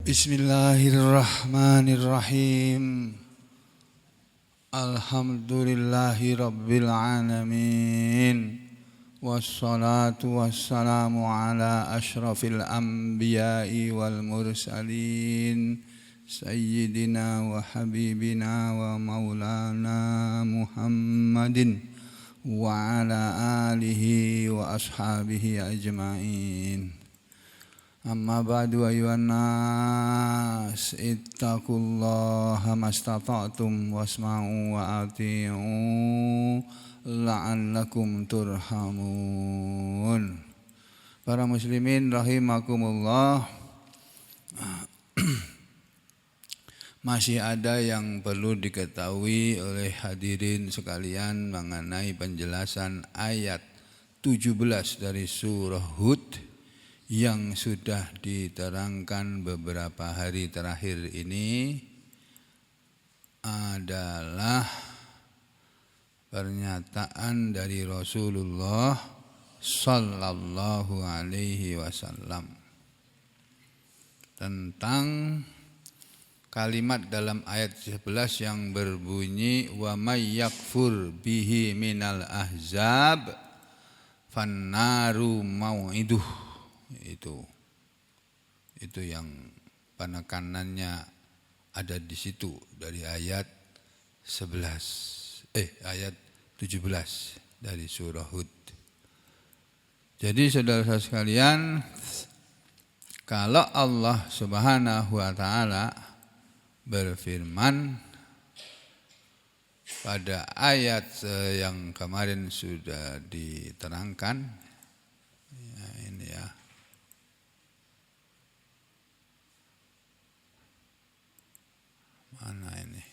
Bismillahirrahmanirrahim. Alhamdulillahi rabbil alamin. Wassalatu wassalamu ala ashrafil anbiya'i wal mursalin. Sayyidina wa habibina wa maulana Muhammadin wa ala alihi wa ashabihi ajma'in. Amma ba'du ayyuhan nas ittaqullaha mastata'tum wasma'u wa ati'u la'allakum turhamun. Para muslimin rahimakumullah. Masih ada yang perlu diketahui oleh hadirin sekalian mengenai penjelasan ayat 17 dari surah Hud yang sudah diterangkan beberapa hari terakhir ini adalah pernyataan dari Rasulullah sallallahu alaihi wasallam tentang kalimat dalam ayat 11 yang berbunyi wa may yakfur bihi minal ahzab fannaru mau'iduh. Itu yang penekanannya ada di situ dari ayat 17 dari surah Hud. Jadi saudara-saudara sekalian, kalau Allah Subhanahu wa taala berfirman pada ayat yang kemarin sudah diterangkan, ini ya. Mana ini?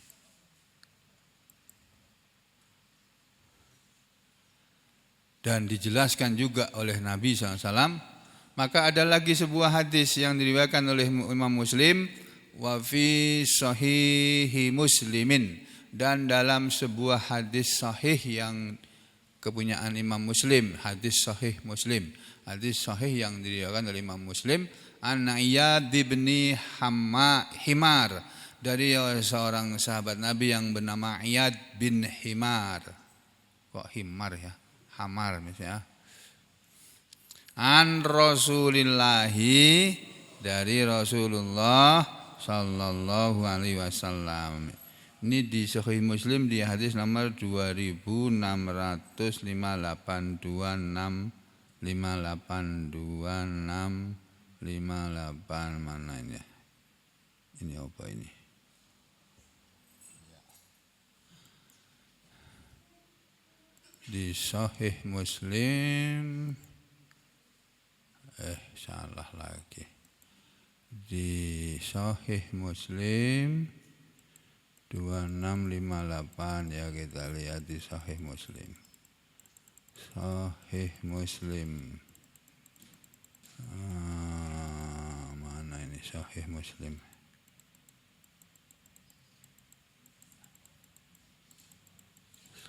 Dan dijelaskan juga oleh Nabi SAW. Maka ada lagi sebuah hadis yang diriwayatkan oleh Imam Muslim, wa fi sahihi Muslimin, dan dalam sebuah hadis sahih yang kepunyaan Imam Muslim, hadis sahih Muslim, hadis sahih yang diriwayatkan oleh Imam Muslim, an Iyad bin Himar, dari seorang sahabat Nabi yang bernama Iyad bin Himar. Kok Himar ya? Hamar misalnya. An Rasulillahi, dari Rasulullah sallallahu alaihi wasallam. Ini di Sahih Muslim di hadis nomor 2658 mana ini? Ini apa ini? Di Sahih Muslim salah lagi. Di Sahih Muslim 2658 ya, kita lihat di Sahih Muslim. Sahih Muslim. Mana ini Sahih Muslim?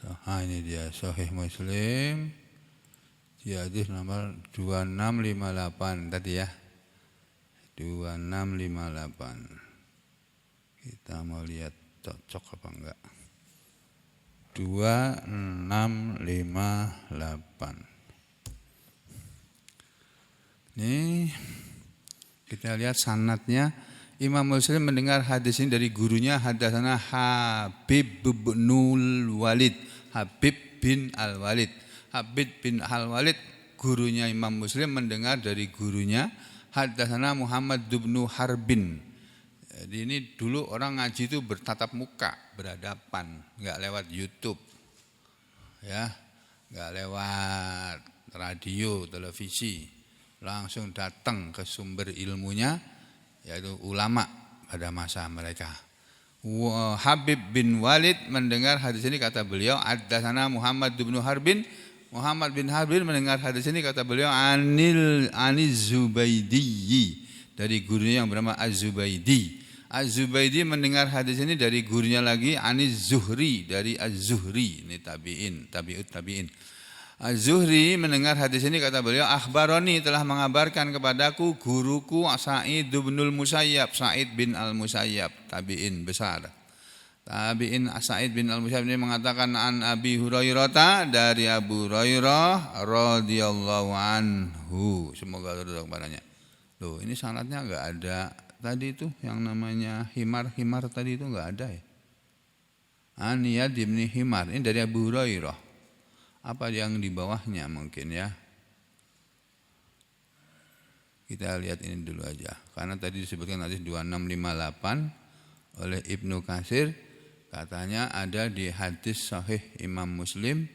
Ini dia Sahih Muslim di hadis nomor 2658 tadi ya. 2658. Kita mau lihat cocok apa enggak. 2658. Ini kita lihat sanadnya. Imam Muslim mendengar hadis ini dari gurunya, hadatsana Habib bin Walid. Habib bin Al-Walid. Habib bin Al-Walid, gurunya Imam Muslim, mendengar dari gurunya, hadatsana Muhammad bin Harbin. Jadi ini dulu orang ngaji itu bertatap muka, berhadapan, enggak lewat YouTube. Ya, enggak lewat radio, televisi. Langsung datang ke sumber ilmunya, yaitu ulama pada masa mereka. Habib bin Walid mendengar hadis ini, kata beliau, hadatsana Muhammad bin Harbin. Muhammad bin Harbin mendengar hadis ini, kata beliau, Aniz Zubaidi, dari gurunya yang bernama Az-Zubaidi. Az-Zubaidi mendengar hadis ini dari gurunya lagi, Aniz Zuhri, dari Az-Zuhri. Ini tabi'in, tabi'ut tabi'in. Az-Zuhri mendengar hadis ini, kata beliau, akhbaroni, telah mengabarkan kepadaku guruku Sa'id bin al-Musayyab, Sa'id bin al-Musayyab, tabi'in besar. Tabi'in Sa'id bin al-Musayyab ini mengatakan an Abi Hurairah, dari Abu Hurairah radhiyallahu anhu, semoga ridho kepadanya. Loh, ini sanadnya enggak ada tadi itu yang namanya himar tadi itu enggak ada ya. An Iyad bin Himar, ini dari Abu Hurairah. Apa yang di bawahnya mungkin ya? Kita lihat ini dulu aja. Karena tadi disebutkan hadis 2658 oleh Ibnu Katsir, katanya ada di hadis sahih Imam Muslim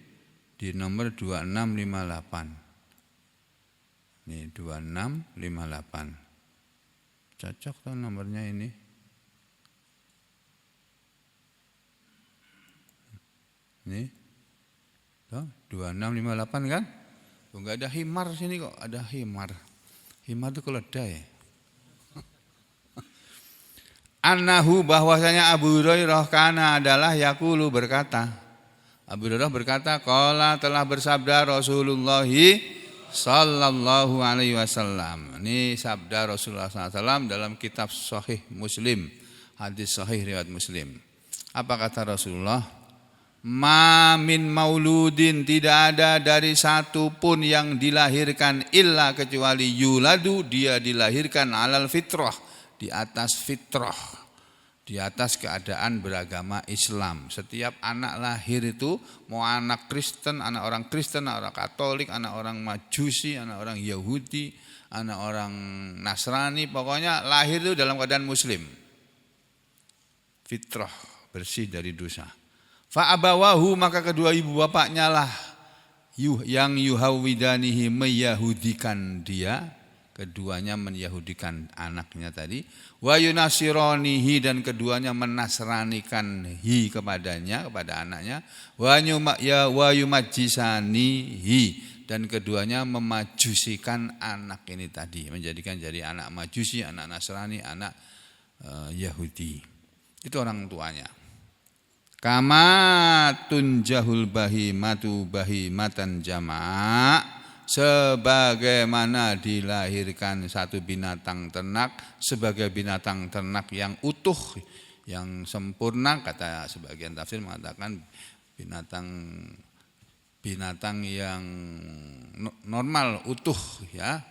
di nomor 2658. Ini 2658. Cocok tuh nomornya ini. Ini 2658 kan? Enggak ada himar sini kok, ada himar. Himar itu keledai. Annahu, bahwasanya Abu Hurairah kana adalah yaqulu, berkata. Abu Hurairah berkata, qala, telah bersabda Rasulullah sallallahu alaihi wasallam. Ini sabda Rasulullah sallallahu alaihi wasallam dalam kitab Sahih Muslim, hadis sahih riwayat Muslim. Apa kata Rasulullah? Ma min mauludin, tidak ada dari satu pun yang dilahirkan illa kecuali yuladu, dia dilahirkan alal fitrah, di atas fitrah, di atas keadaan beragama Islam. Setiap anak lahir itu, mau anak Kristen, anak orang Kristen, anak orang Katolik, anak orang Majusi, anak orang Yahudi, anak orang Nasrani, pokoknya lahir itu dalam keadaan Muslim, fitrah, bersih dari dosa. Fa'abawahu, maka kedua ibu bapaknya lah yang yuhawidanihi, meyahudikan dia, keduanya menyahudikan anaknya tadi, wa yunasironihi, dan keduanya menasranikan kepadanya, kepada anaknya, wa yumajjisanihi, dan keduanya memajusikan anak ini tadi, menjadikan jadi anak Majusi, anak Nasrani, anak Yahudi. Itu orang tuanya. Kama tunjahul bahimatu bahimatan jama', sebagaimana dilahirkan satu binatang ternak sebagai binatang ternak yang utuh, yang sempurna. Kata sebagian tafsir mengatakan binatang yang normal, utuh ya.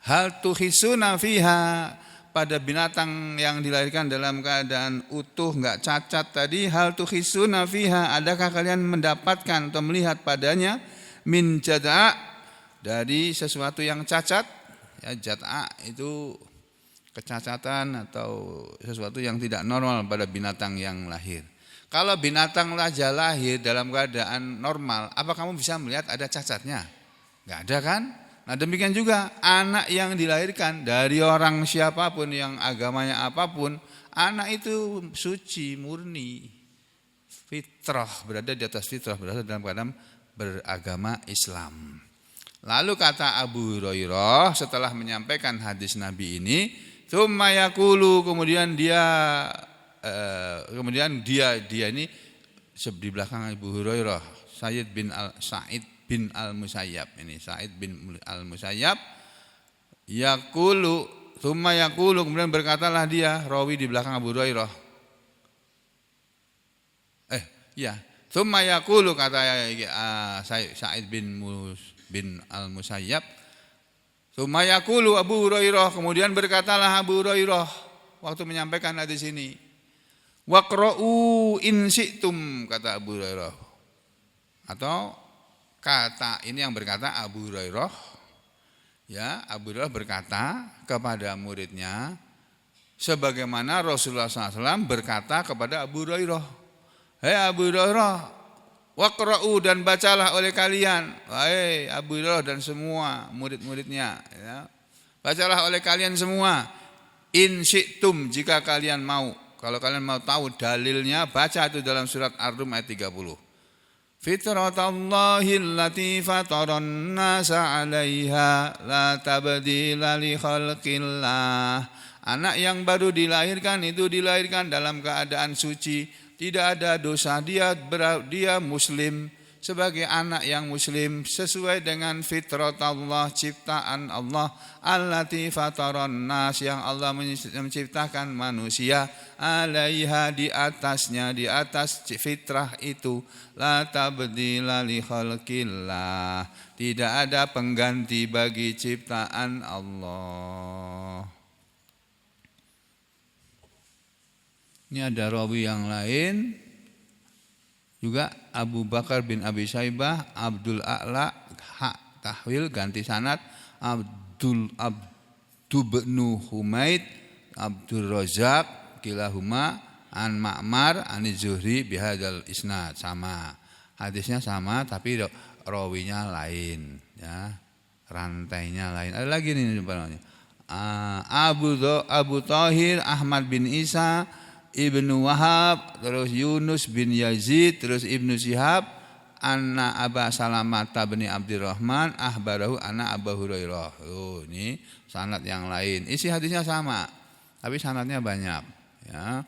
Hal tuhisuna fiha, pada binatang yang dilahirkan dalam keadaan utuh, enggak cacat tadi, hal tuhisuna fiha, adakah kalian mendapatkan atau melihat padanya min jad'a, dari sesuatu yang cacat ya. Jad'a itu kecacatan atau sesuatu yang tidak normal pada binatang yang lahir. Kalau binatang saja lahir dalam keadaan normal, apa kamu bisa melihat ada cacatnya? Enggak ada kan? Nah demikian juga anak yang dilahirkan dari orang siapapun, yang agamanya apapun, anak itu suci, murni, fitrah, berada di atas fitrah, berada dalam keadaan beragama Islam. Lalu kata Abu Hurairah setelah menyampaikan hadis Nabi ini, tsumma yaqulu, kemudian dia ini di belakang Abu Hurairah, Sa'id bin al-Musayyab, ini Sa'id bin al-Musayyab, yaqulu, tsumma yaqulu, kemudian berkatalah dia, rawi di belakang Abu Hurairah. Tsumma yaqulu, kata Sa'id bin al-Musayyab, tsumma yaqulu Abu Hurairah, kemudian berkatalah Abu Hurairah waktu menyampaikan hadis ini, waqra'u in syi'tum, kata Abu Hurairah. Atau kata ini yang berkata Abu Hurairah, ya, Abu Hurairah berkata kepada muridnya sebagaimana Rasulullah SAW berkata kepada Abu Hurairah, hei Abu Hurairah, waqra'u, dan bacalah oleh kalian, wahai Abu Hurairah dan semua murid-muridnya, ya, bacalah oleh kalian semua, in syi'tum, jika kalian mau. Kalau kalian mau tahu dalilnya, baca itu dalam surat Ar-Rum ayat 30. Fitratallahi allati fataran nasa 'alaiha la tabdila li khalqillah. Anak yang baru dilahirkan itu dilahirkan dalam keadaan suci, tidak ada dosa, dia muslim, sebagai anak yang muslim sesuai dengan fitrat Allah, ciptaan Allah, allati fataran nas, yang Allah menciptakan manusia, alaiha, di atasnya, di atas fitrah itu, la tabdila li khalqillah, tidak ada pengganti bagi ciptaan Allah. Ini ada rawi yang lain juga, Abu Bakar bin Abi Syaibah, Abdul A'la, hak tahwil ganti sanad, Abdu bin Humaid, Abdul Razak, kilahuma an Ma'mar an Zuhri bihadzal isnad, sama. Hadisnya sama tapi rawinya lain, ya. Rantainya lain. Ada lagi nih namanya. Abu Thahir Ahmad bin Isa Ibnu Wahab, terus Yunus bin Yazid, terus Ibnu Syihab, anna Aba Salamata bin Abdurrahman ahbarahu anna Abu Hurairah. Oh, ini sanad yang lain. Isi hadisnya sama, tapi sanadnya banyak, ya.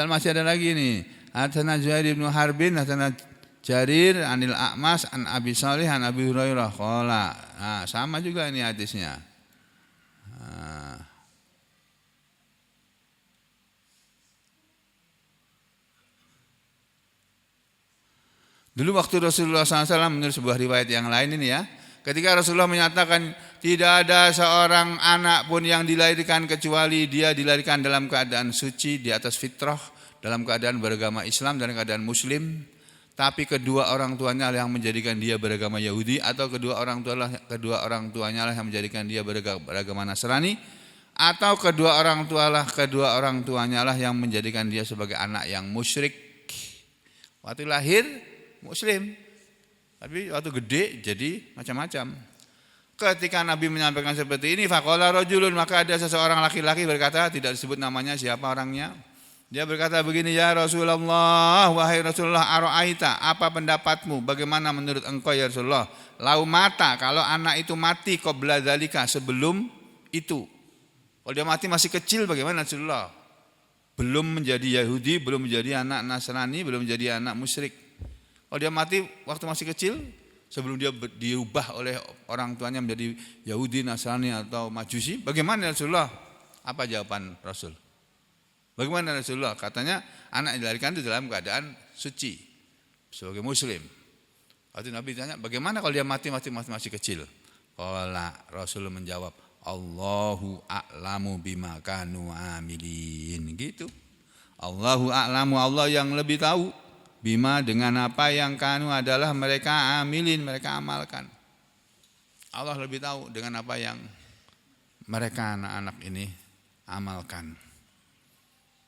Masih ada lagi nih. Hadana Zuhair bin Harbin, hadana Jarir anil A'mas an Abi Shalih an Abi Hurairah qala. Nah, sama juga ini hadisnya. Dulu waktu Rasulullah SAW, menurut sebuah riwayat yang lain ini ya, ketika Rasulullah menyatakan tidak ada seorang anak pun yang dilahirkan kecuali dia dilahirkan dalam keadaan suci, di atas fitrah, dalam keadaan beragama Islam dan keadaan Muslim, tapi kedua orang tuanya lah yang menjadikan dia beragama Yahudi, atau kedua orang tuanya lah yang menjadikan dia beragama Nasrani, atau kedua orang tuanya lah yang menjadikan dia sebagai anak yang musyrik. Waktu lahir Muslim, tapi waktu gede jadi macam-macam. Ketika Nabi menyampaikan seperti ini, faqala rajulun, maka ada seseorang laki-laki berkata, tidak disebut namanya siapa orangnya. Dia berkata begini, ya Rasulullah, wahai Rasulullah, ara'aita, apa pendapatmu? Bagaimana menurut engkau ya Rasulullah? Lau mata, kalau anak itu mati qabla dzalika, sebelum itu. Kalau dia mati masih kecil, bagaimana Rasulullah? Belum menjadi Yahudi, belum menjadi anak Nasrani, belum menjadi anak musyrik. Kalau dia mati waktu masih kecil, sebelum dia diubah oleh orang tuanya menjadi Yahudi, Nasrani atau Majusi, bagaimana Rasulullah? Apa jawaban Rasul? Bagaimana Rasulullah? Katanya anak yang dilahirkan itu dalam keadaan suci sebagai Muslim. Waktu Nabi tanya, bagaimana kalau dia mati masih kecil? Qala, Rasul menjawab, Allahu a'lamu bima kanu amilin. Gitu. Allahu a'lamu, Allah yang lebih tahu. Bima, dengan apa yang kanu adalah mereka amilin, mereka amalkan. Allah lebih tahu dengan apa yang mereka anak-anak ini amalkan.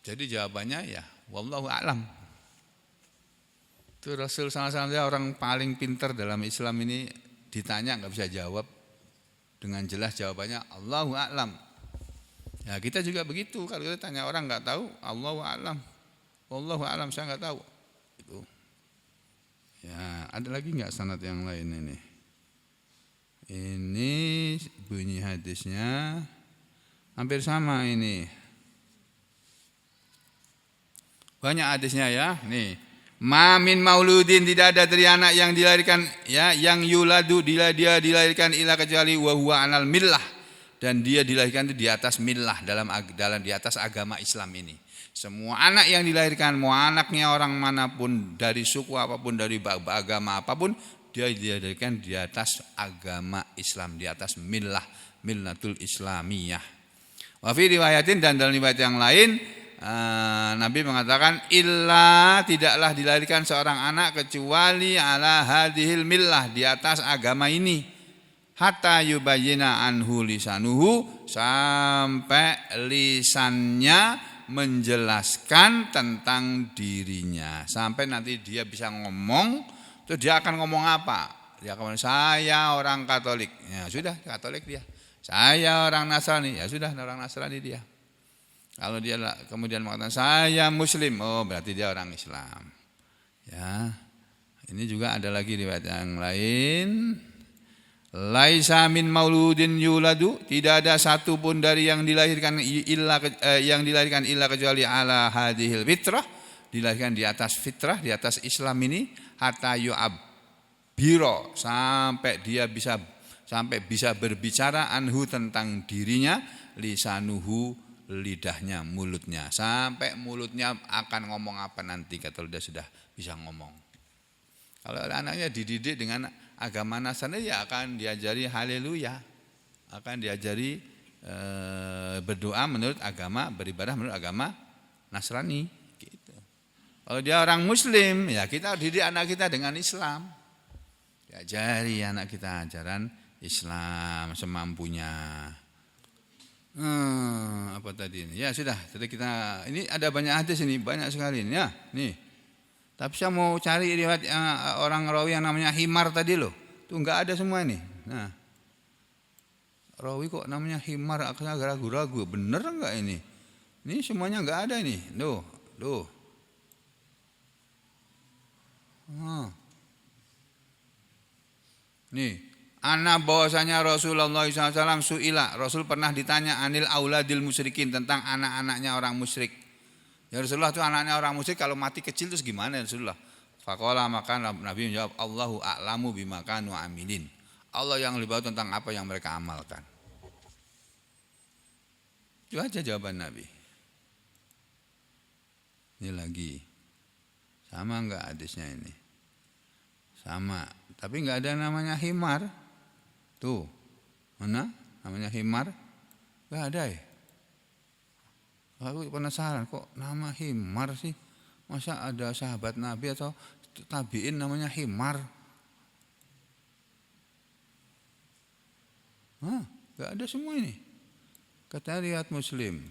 Jadi jawabannya ya wallahu a'lam. Itu Rasul SAW orang paling pintar dalam Islam ini, ditanya enggak bisa jawab dengan jelas, jawabannya Allahu a'lam. Ya kita juga begitu, kalau kita tanya orang enggak tahu, Allahu a'lam. Wallahu a'lam, saya enggak tahu. Itu. Ya, ada lagi enggak sanad yang lain ini? Ini bunyi hadisnya hampir sama ini. Banyak hadisnya ya. Nih, ma min mauludin, tidak ada dari anak yang dilahirkan ya, yang yuladu, dia dilahirkan ila kecuali wa huwa anal millah, dan dia dilahirkan itu di atas millah, dalam di atas agama Islam ini. Semua anak yang dilahirkan, mau anaknya orang manapun, dari suku apapun, dari agama apapun, dia dilahirkan di atas agama Islam, di atas millah, millatul islamiyah. Wa fi riwayatin, dan dalam riwayat yang lain, Nabi mengatakan, illa, tidaklah dilahirkan seorang anak kecuali ala hadhil millah, di atas agama ini, hatta yubayyina anhu lisanuhu, sampai lisannya menjelaskan tentang dirinya, sampai nanti dia bisa ngomong. Terus dia akan ngomong apa? Dia akan ngomong, saya orang Katolik, ya sudah Katolik dia. Saya orang Nasrani, ya sudah orang Nasrani dia. Kalau dia kemudian mengatakan saya Muslim, oh berarti dia orang Islam. Ya, ini juga ada lagi riwayat yang lain. Laisa min mauludin yuladu, tidak ada satu pun dari yang dilahirkan illa kecuali ala hadhil fitrah, dilahirkan di atas fitrah, di atas Islam ini, hatta yu'ab, yu'abbiro, sampai bisa berbicara anhu tentang dirinya, lisanuhu, lidahnya, mulutnya, sampai mulutnya akan ngomong apa nanti kalau dia sudah bisa ngomong. Kalau anaknya dididik dengan agama Nasrani, ya akan diajari haleluya, akan diajari berdoa menurut agama, beribadah menurut agama Nasrani gitu. Kalau dia orang Muslim, ya kita didik anak kita dengan Islam, diajari anak kita ajaran Islam semampunya. Apa tadi ini? Ya sudah, jadi kita ini ada banyak hadis ini, banyak sekali ini ya. Nih. Tapi saya mau cari riwayat orang rawi yang namanya Himar tadi loh. Tuh enggak ada semua ini. Nah. Rawi kok namanya Himar, aku agak ragu-ragu, bener enggak ini? Ini semuanya enggak ada ini. Loh. Nih, anak bahwasanya Rasulullah SAW su'ila, Rasul pernah ditanya anil auladil musyrikin, tentang anak-anaknya orang musyrik. Ya Rasulullah itu anaknya orang musyrik kalau mati kecil terus gimana ya Rasulullah? Faqala, maka Nabi menjawab, Allahu a'lamu bima kanu amilin. Allah yang lebih tahu tentang apa yang mereka amalkan. Itu aja jawaban Nabi. Ini lagi. Sama enggak hadisnya ini? Sama. Tapi enggak ada namanya Himar. Tuh. Mana? Namanya Himar? Enggak ada ya? Aku penasaran kok nama Himar sih? Masa ada sahabat Nabi atau tabi'in namanya Himar? Enggak ada semua ini. Kata riwayat Muslim.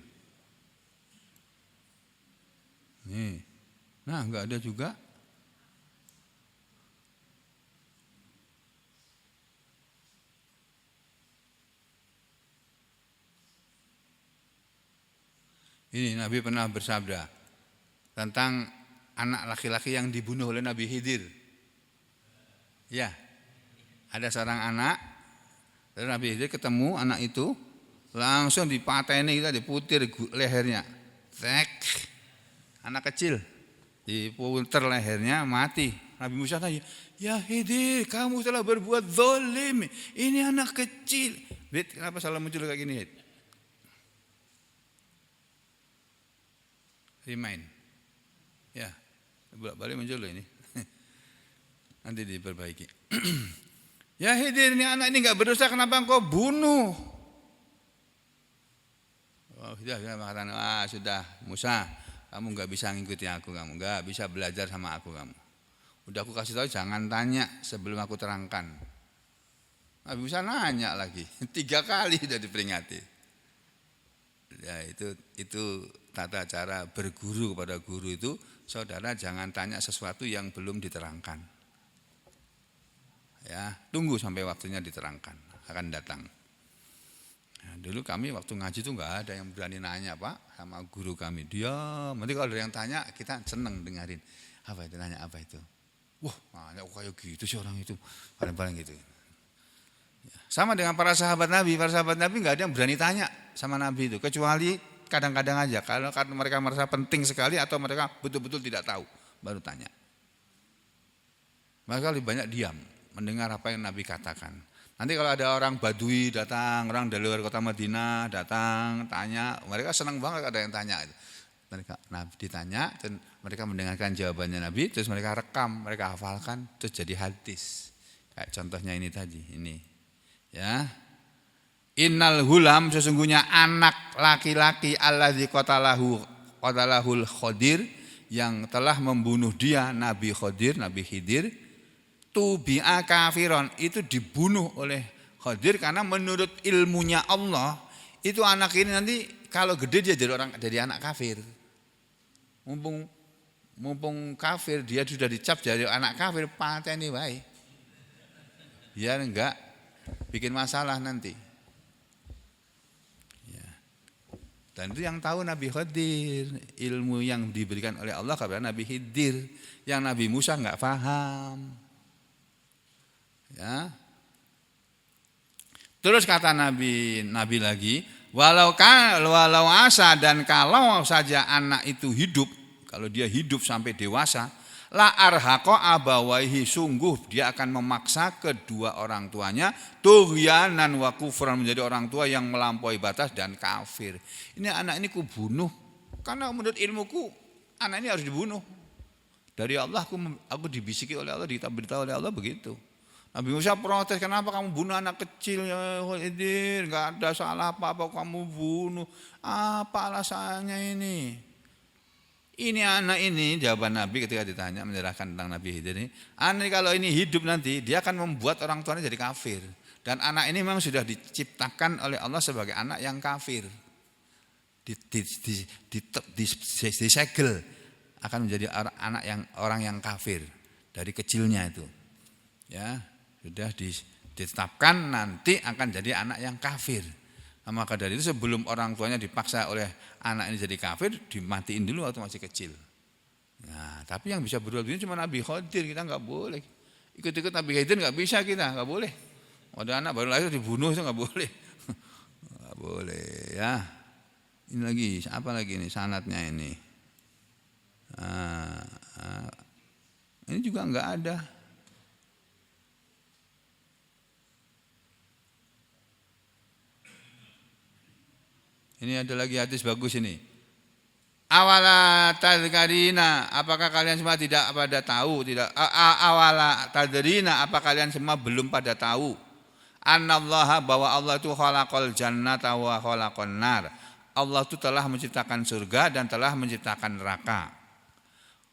Nih. Nah, enggak ada juga. Ini Nabi pernah bersabda tentang anak laki-laki yang dibunuh oleh Nabi Khidir. Ya. Ada seorang anak, dan Nabi Khidir ketemu anak itu, langsung dipateni, kita diputir lehernya. Tek. Anak kecil diputer lehernya, mati. Nabi Musa tanya, "Ya Khidir, kamu telah berbuat zalim. Ini anak kecil." Hid, kenapa salah muncul kayak gini, Hid? Remind. Ya, bolak-balik muncul loh ini. Nanti diperbaiki. Ya Khidir, ini anak ini enggak berdosa, kenapa engkau bunuh? Oh, sudah mengatakan, sudah Musa, kamu enggak bisa ngikuti aku, kamu enggak bisa belajar sama aku kamu. Udah aku kasih tahu jangan tanya sebelum aku terangkan. Nabi Musa nanya lagi, 3 kali sudah diperingati. Ya itu tata cara berguru kepada guru itu, saudara jangan tanya sesuatu yang belum diterangkan. Ya, tunggu sampai waktunya diterangkan, akan datang. Nah, dulu kami waktu ngaji itu enggak ada yang berani nanya Pak sama guru kami. Diam. Nanti kalau ada yang tanya kita seneng dengerin. Apa itu nanya apa itu? Wah, nanya kayak gitu sih orang itu. Paling-paling gitu. Sama dengan para sahabat Nabi enggak ada yang berani tanya sama Nabi itu, kecuali kadang-kadang aja kalau mereka merasa penting sekali atau mereka betul-betul tidak tahu baru tanya. Maka lebih banyak diam mendengar apa yang Nabi katakan. Nanti kalau ada orang Badui datang, orang dari luar kota Madinah datang tanya, mereka senang banget ada yang tanya. Mereka Nabi ditanya dan mereka mendengarkan jawabannya Nabi, terus mereka rekam, mereka hafalkan, terus jadi hadis. Kayak contohnya ini tadi, ini. Ya. Innal hulam, sesungguhnya anak laki-laki alladzi qatalahul Khidir, yang telah membunuh dia Nabi Khidir, tubi'a kafiron, itu dibunuh oleh Khidir karena menurut ilmunya Allah itu anak ini nanti kalau gede dia jadi anak kafir. Mumpung kafir, dia sudah dicap jadi anak kafir, pateni wae. Biar enggak bikin masalah nanti. Ya. Dan itu yang tahu Nabi Khidir, ilmu yang diberikan oleh Allah kepada Nabi Khidir, yang Nabi Musa enggak paham. Ya. Terus kata Nabi lagi, walau asa, dan kalau saja anak itu hidup, kalau dia hidup sampai dewasa, La arhaqa abawaihi, sungguh dia akan memaksa kedua orang tuanya tughyanan wa kufran, menjadi orang tua yang melampaui batas dan kafir. Ini anak ini kubunuh karena menurut ilmuku anak ini harus dibunuh. Dari Allah aku dibisiki oleh Allah, diberitahu oleh Allah begitu. Nabi Musa protes, kenapa kamu bunuh anak kecil ya Khidir, enggak ada salah apa-apa kamu bunuh. Apa alasannya ini? Ini anak ini, jawaban Nabi ketika ditanya menyerahkan tentang Nabi Khidir ini, anak kalau ini hidup nanti dia akan membuat orang tuanya jadi kafir. Dan anak ini memang sudah diciptakan oleh Allah sebagai anak yang kafir. Disegel akan menjadi orang yang kafir dari kecilnya itu. Ya, sudah ditetapkan nanti akan jadi anak yang kafir. Nah, maka dari itu sebelum orang tuanya dipaksa oleh anak ini jadi kafir, dimatiin dulu waktu masih kecil. Nah, tapi yang bisa berbuat begini cuma Nabi Khidir, kita nggak boleh. Ikut-ikut Nabi Khidir nggak bisa kita, nggak boleh. Ada anak baru lahir dibunuh itu nggak boleh. Nggak boleh ya. Ini lagi, apa lagi nih sanadnya ini? Ini juga nggak ada. Ini ada lagi hadis bagus ini. Awala tadkarina, apakah kalian semua tidak pada tahu? Tidak. Awala tadrina, apa kalian semua belum pada tahu? Annallaha, bahwa Allah itu khalaqal jannata wa khalaqan nar. Allah itu telah menciptakan surga dan telah menciptakan neraka.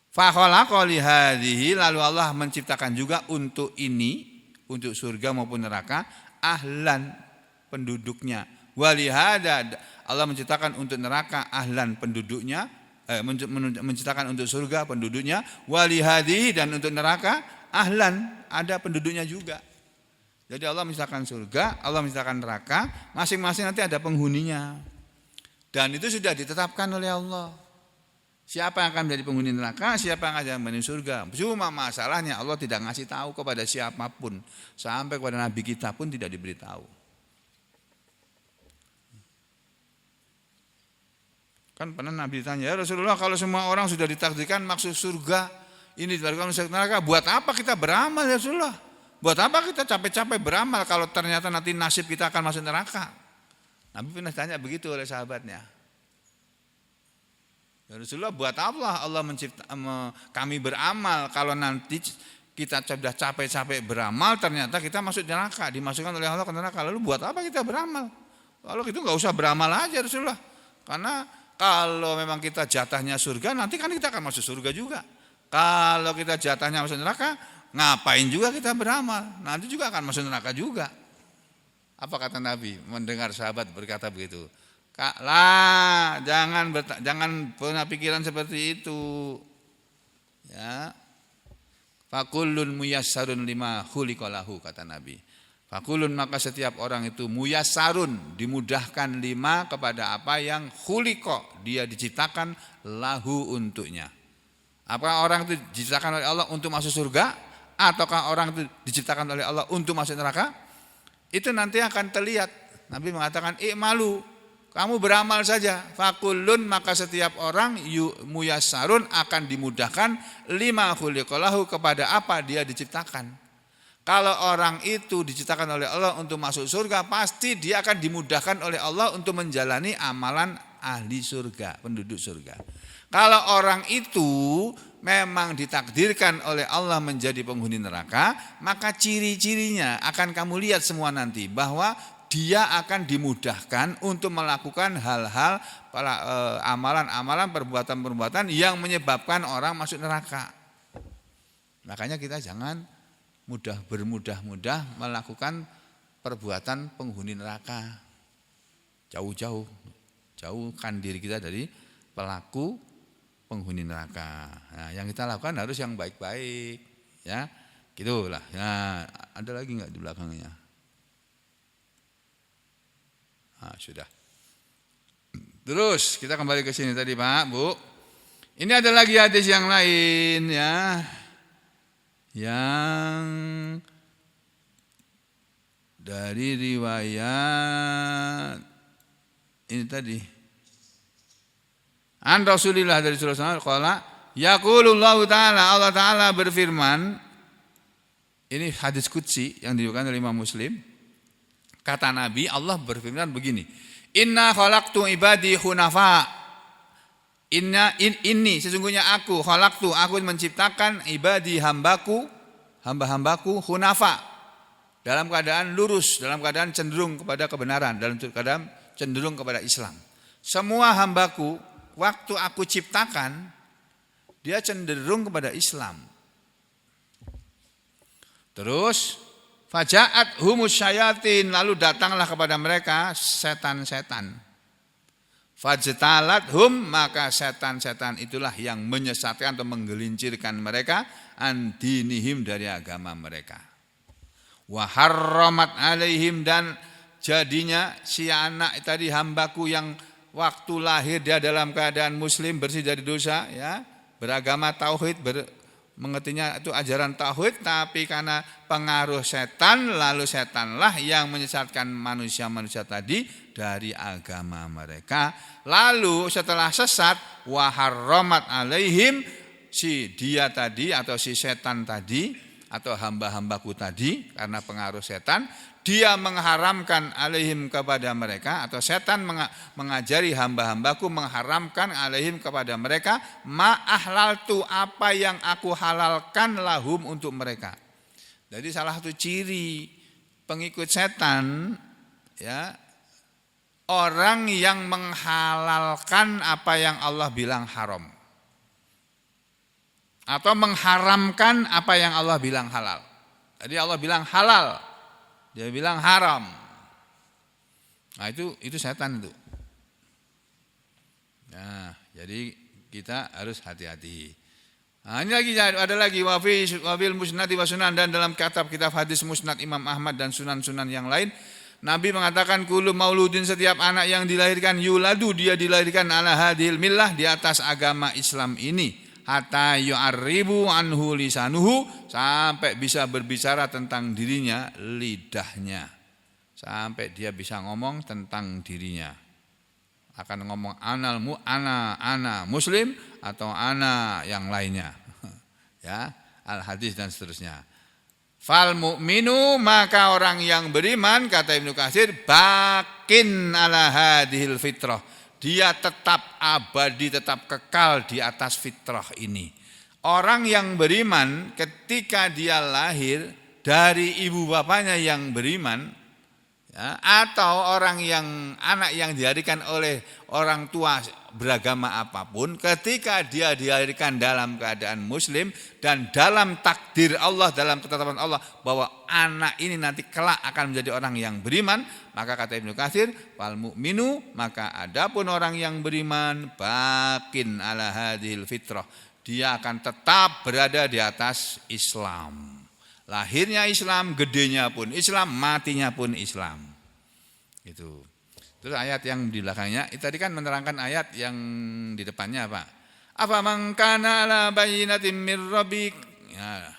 Fa khalaqa li hadhihi, lalu Allah menciptakan juga untuk ini, untuk surga maupun neraka, ahlan, penduduknya. Walihada, Allah menciptakan untuk neraka ahlan, penduduknya, menciptakan untuk surga penduduknya, walihadi, dan untuk neraka ahlan, ada penduduknya juga. Jadi Allah menciptakan surga, Allah menciptakan neraka, masing-masing nanti ada penghuninya. Dan itu sudah ditetapkan oleh Allah. Siapa yang akan menjadi penghuni neraka, siapa yang akan menjadi surga. Cuma masalahnya Allah tidak ngasih tahu kepada siapapun, sampai kepada Nabi kita pun tidak diberitahu. Kan pernah Nabi ditanya, ya Rasulullah, kalau semua orang sudah ditakdirkan masuk surga, ini ditakdirkan masuk neraka, buat apa kita beramal ya Rasulullah? Buat apa kita capek-capek beramal kalau ternyata nanti nasib kita akan masuk neraka? Nabi pernah tanya begitu oleh sahabatnya. Ya Rasulullah, buat apa Allah kami beramal kalau nanti kita sudah capek-capek beramal ternyata kita masuk neraka, dimasukkan oleh Allah ke neraka. Lalu buat apa kita beramal? Kalau gitu nggak usah beramal aja Rasulullah. Karena kalau memang kita jatahnya surga, nanti kan kita akan masuk surga juga. Kalau kita jatahnya masuk neraka, ngapain juga kita beramal? Nanti juga akan masuk neraka juga. Apa kata Nabi mendengar sahabat berkata begitu? Jangan punya pikiran seperti itu. Ya. Fakullun muyassarun lima khuliqalahu, kata Nabi. Fakulun, maka setiap orang itu muyassarun, dimudahkan lima kepada apa yang khuliqa, dia diciptakan lahu, untuknya. Apakah orang itu diciptakan oleh Allah untuk masuk surga, ataukah orang itu diciptakan oleh Allah untuk masuk neraka? Itu nanti akan terlihat. Nabi mengatakan i'malu, kamu beramal saja. Fakulun, maka setiap orang muyassarun, akan dimudahkan lima khuliqa lahu, kepada apa dia diciptakan. Kalau orang itu diciptakan oleh Allah untuk masuk surga, pasti dia akan dimudahkan oleh Allah untuk menjalani amalan ahli surga, penduduk surga. Kalau orang itu memang ditakdirkan oleh Allah menjadi penghuni neraka, maka ciri-cirinya akan kamu lihat semua nanti, bahwa dia akan dimudahkan untuk melakukan hal-hal, amalan-amalan, perbuatan-perbuatan yang menyebabkan orang masuk neraka. Makanya kita jangan bermudah-mudah melakukan perbuatan penghuni neraka. Jauhkan diri kita dari pelaku penghuni neraka. Nah, yang kita lakukan harus yang baik-baik, ya. Gitulah. Nah, ada lagi enggak di belakangnya? Nah, sudah. Terus kita kembali ke sini tadi, Pak, Bu. Ini ada lagi hadis yang lain, ya. Yang dari riwayat ini tadi, an Rasulillah, dari Rasulullah qala Yaqulullahu ta'ala, Allah Ta'ala berfirman, ini hadis qudsi yang diriwayatkan oleh Imam Muslim. Kata Nabi, Allah berfirman begini, Inna khalaqtu ibadi hunafa. Inni sesungguhnya aku menciptakan ibadi hamba-hambaku hunafa, dalam keadaan lurus, dalam keadaan cenderung kepada kebenaran, dalam keadaan cenderung kepada Islam. Semua hambaku waktu aku ciptakan dia cenderung kepada Islam. Terus fajaat humus syayatin, lalu datanglah kepada mereka setan-setan. Fajtalat hum, maka setan-setan itulah yang menyesatkan atau menggelincirkan mereka an dinihim, dari agama mereka. Wa harramat alaihim, dan jadinya si anak tadi hambaku yang waktu lahir dia dalam keadaan muslim, bersih dari dosa, ya, beragama tauhid, mengertinya itu ajaran tauhid, tapi karena pengaruh setan, lalu setanlah yang menyesatkan manusia-manusia tadi dari agama mereka. Lalu setelah sesat, wa harramat alaihim, si dia tadi atau si setan tadi atau hamba-hambaku tadi, karena pengaruh setan, dia mengharamkan alaihim kepada mereka, atau setan mengajari hamba-hambaku mengharamkan alaihim kepada mereka, ma ahlaltu, apa yang aku halalkan lahum untuk mereka. Jadi salah satu ciri pengikut setan, ya, orang yang menghalalkan apa yang Allah bilang haram, atau mengharamkan apa yang Allah bilang halal. Jadi Allah bilang halal, dia bilang haram. Nah itu setan itu. Nah, jadi kita harus hati-hati. Nah, ini lagi ada lagi wafil musnad wa sunan, dan dalam kitab hadis musnad Imam Ahmad dan sunan-sunan yang lain, Nabi mengatakan kullu mauludin, setiap anak yang dilahirkan yuladu, dia dilahirkan ala hadhil millah, di atas agama Islam ini. Hatta yu'arribu anhu lisanuhu, sampai bisa berbicara tentang dirinya lidahnya, sampai dia bisa ngomong tentang dirinya, akan ngomong ana muslim atau ana yang lainnya, ya, al hadis dan seterusnya. Fal mu'minu, maka orang yang beriman, kata Ibnu Katsir, bakin ala hadhil fitrah, dia tetap abadi, tetap kekal di atas fitrah ini. Orang yang beriman ketika dia lahir dari ibu bapaknya yang beriman, ya, atau anak yang dilahirkan oleh orang tua beragama apapun, ketika dia dilahirkan dalam keadaan muslim dan dalam takdir Allah, dalam ketetapan Allah bahwa anak ini nanti kelak akan menjadi orang yang beriman, maka kata Ibnu Katsir, wal mu'minu, maka adapun orang yang beriman bakin ala hadhil fitrah, dia akan tetap berada di atas Islam. Lahirnya Islam, gedenya pun Islam, matinya pun Islam. Itu. Terus ayat yang di belakangnya, itu tadi kan menerangkan ayat yang di depannya apa? Apa man kana ala bayyinatin mir rabbik? Ya.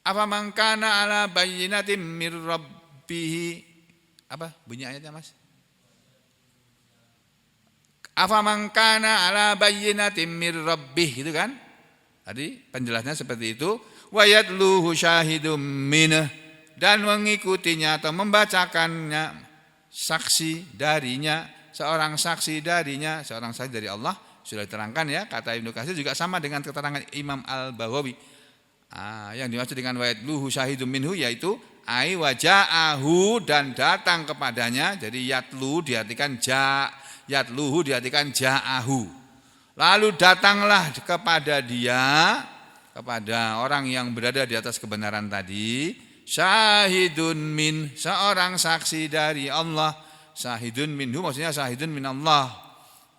Apa man kana ala bayyinatin mir rabbih? Apa bunyi ayatnya, Mas? Apa man kana ala bayyinatin mir rabbih, gitu kan? Tadi penjelasannya seperti itu. Wa yatluhu syahidum minhu, dan mengikutinya atau membacakannya saksi darinya, seorang saksi dari Allah, sudah diterangkan, ya, kata Ibnu Katsir juga sama dengan keterangan Imam Al-Baghawi. Yang dimaksud dengan wayat luhu syahidum minhu, yaitu ai waja'ahu, dan datang kepadanya. Jadi yatlu diartikan yatluhu diartikan ja'ahu. Lalu datanglah kepada dia, kepada orang yang berada di atas kebenaran tadi, syahidun min, seorang saksi dari Allah. Syahidun minhu maksudnya syahidun min Allah,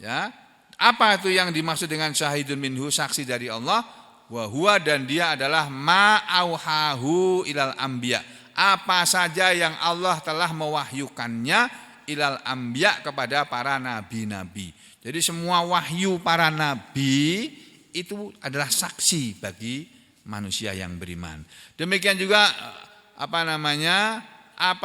ya. Apa itu yang dimaksud dengan syahidun minhu, saksi dari Allah? Wa huwa, dan dia adalah ma'auhahu ilal anbiya, apa saja yang Allah telah mewahyukannya ilal anbiya, kepada para nabi-nabi. Jadi semua wahyu para nabi itu adalah saksi bagi manusia yang beriman. Demikian juga apa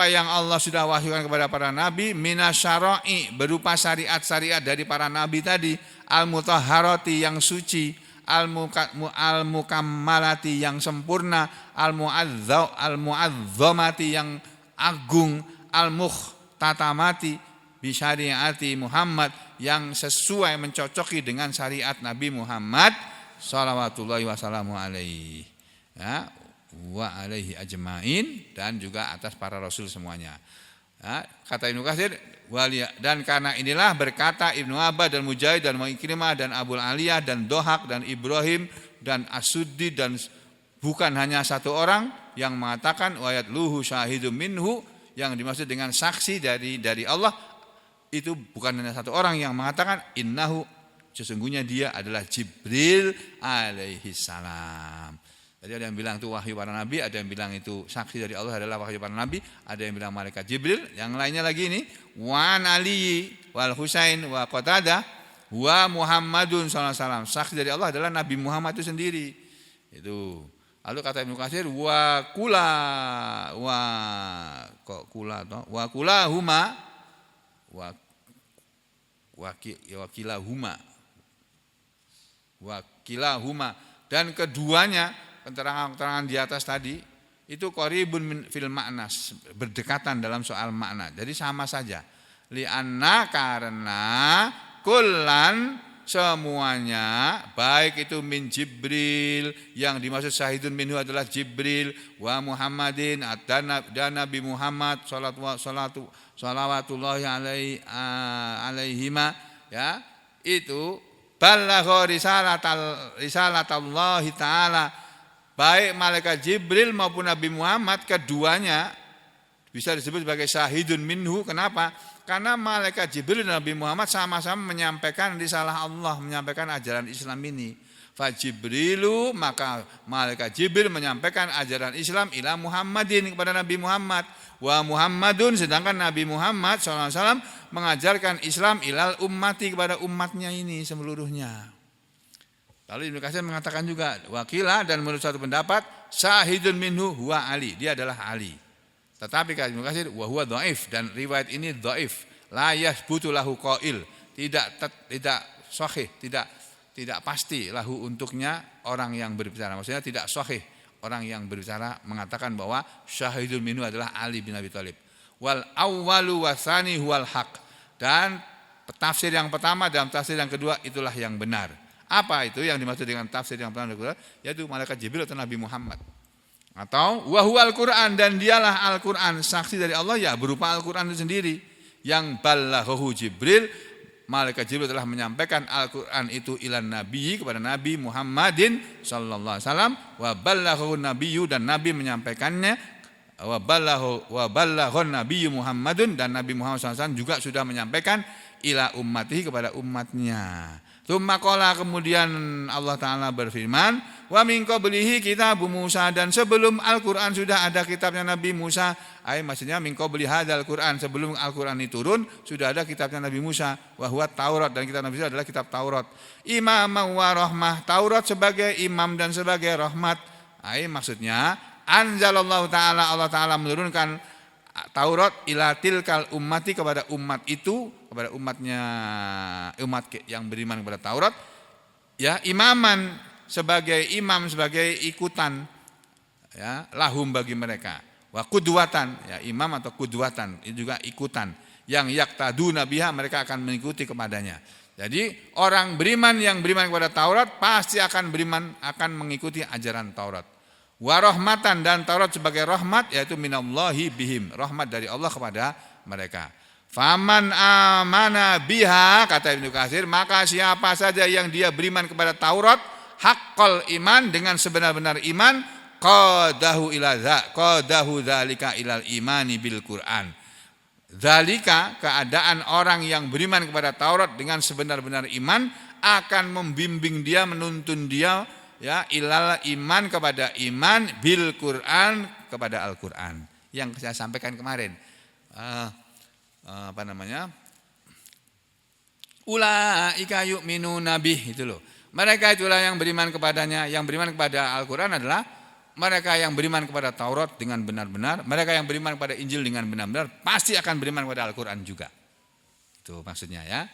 yang Allah sudah wahyukan kepada para nabi minasyara'i, berupa syariat-syariat dari para nabi tadi, al-mutahharati, yang suci, al-mukammalati yang sempurna, al-mu'azzamati yang agung, al-mukhtatamati bi syariati Muhammad yang sesuai mencocoki dengan syariat Nabi Muhammad salawatullahi wasallamu alaihi. Ya, wa alaihi ajmain, dan juga atas para rasul semuanya. Ya, kata Ibnu Katsir, dan karena inilah berkata Ibnu Abbas dan Mujahid dan Ikrimah dan Abul Aliyah dan Dohak dan Ibrahim dan As-Suddi, dan bukan hanya satu orang yang mengatakan wayat luhu syahidum minhu, yang dimaksud dengan saksi dari Allah itu bukan hanya satu orang yang mengatakan, innahu, sesungguhnya dia adalah Jibril alaihi salam. Jadi ada yang bilang itu wahyu para nabi, ada yang bilang itu saksi dari Allah adalah wahyu para nabi, ada yang bilang malaikat Jibril, yang lainnya lagi ini wan Ali wal Husain wa Qatadah wa Muhammadun sallallahu alaihi wasallam. Saksi dari Allah adalah Nabi Muhammad itu sendiri. Itu. Lalu kata Ibnu Katsir wa kilahuma dan keduanya, keterangan di atas tadi itu qaribun fil makna, berdekatan dalam soal makna. Jadi sama saja. Li'anna, karena kullan, semuanya, baik itu min Jibril, yang dimaksud syahidun minhu adalah Jibril, wa Muhammadin, dan Nabi Muhammad salawatullahi alaihima, ya, itu balagha risalatallahi ta'ala, baik malaikat Jibril maupun Nabi Muhammad, keduanya bisa disebut sebagai syahidun minhu. Kenapa? Karena malaikat Jibril dan Nabi Muhammad sama-sama menyampaikan risalah Allah, menyampaikan ajaran Islam ini. Fajibrilu, maka malaikat Jibril menyampaikan ajaran Islam ila Muhammadin, kepada Nabi Muhammad. Wa Muhammadun, sedangkan Nabi Muhammad SAW mengajarkan Islam ilal ummati, kepada umatnya ini seluruhnya. Lalu Ibnu Katsir mengatakan juga wakila, dan menurut satu pendapat syahidun minhu huwa Ali, dia adalah Ali. Tetapi kata Ibnu Katsir wa huwa dhaif, dan riwayat ini dhaif, la yathbutu lahu qail, tidak sahih, tidak pasti lahu untuknya orang yang berbicara. Maksudnya tidak sahih orang yang berbicara mengatakan bahwa syahidul minhu adalah Ali bin Abi Thalib. Wal awwalu wasani huwal haq, dan tafsir yang pertama dan tafsir yang kedua itulah yang benar. Apa itu yang dimaksud dengan tafsir yang pertama dan kedua? Yaitu malaikat Jibril atau Nabi Muhammad. Atau wahwal Quran, dan dialah Al-Quran, saksi dari Allah ya berupa Al-Quran itu sendiri, yang balaghahu Jibril, malaikat Jibril telah menyampaikan Al-Quran itu ilan nabi, kepada Nabi Muhammadin sallallahu alaihi wasallam, wa balaghahu nabiyyu, dan Nabi menyampaikannya, wa balaghun nabiyyu Muhammadun, dan Nabi Muhammad SAW juga sudah menyampaikan ila ummatihi, kepada umatnya. Tsumma qala, kemudian Allah Ta'ala berfirman, wa min qablihi kitabu Musa, dan sebelum Al-Quran sudah ada kitabnya Nabi Musa. Maksudnya min qabli hadzal Quran, sebelum Al-Quran ini turun sudah ada kitabnya Nabi Musa, wa huwa Taurat, dan kitab Nabi Musa adalah kitab Taurat. Imam wa rahmah, Taurat sebagai imam dan sebagai rahmat. Maksudnya anzalallahu ta'ala, Allah Ta'ala menurunkan Taurat ila tilkal ummati, kepada umat itu, kepada umatnya, umat yang beriman kepada Taurat, ya, imaman, sebagai imam, sebagai ikutan, ya, lahum, bagi mereka, wa qudwatan, ya, imam atau qudwatan itu juga ikutan, yang yaktaduna biha, mereka akan mengikuti kepadanya. Jadi orang beriman yang beriman kepada Taurat pasti akan beriman, akan mengikuti ajaran Taurat. Warahmatan, dan Taurat sebagai rahmat, yaitu minallahi bihim, rahmat dari Allah kepada mereka. Faman amana biha, kata Ibnu Katsir, maka siapa saja yang dia beriman kepada Taurat haqqal iman, dengan sebenar-benar iman, qadahu dzalika ilal imani bil Qur'an. Dzalika, keadaan orang yang beriman kepada Taurat dengan sebenar-benar iman akan membimbing dia, menuntun dia, ya, ilal iman, kepada iman, bil Quran, kepada Al-Quran, yang saya sampaikan kemarin. Ulaika yu'minuna bih, itu loh. Mereka itulah yang beriman kepadanya. Yang beriman kepada Al-Quran adalah mereka yang beriman kepada Taurat dengan benar-benar. Mereka yang beriman kepada Injil dengan benar-benar pasti akan beriman kepada Al-Quran juga. Itu maksudnya, ya.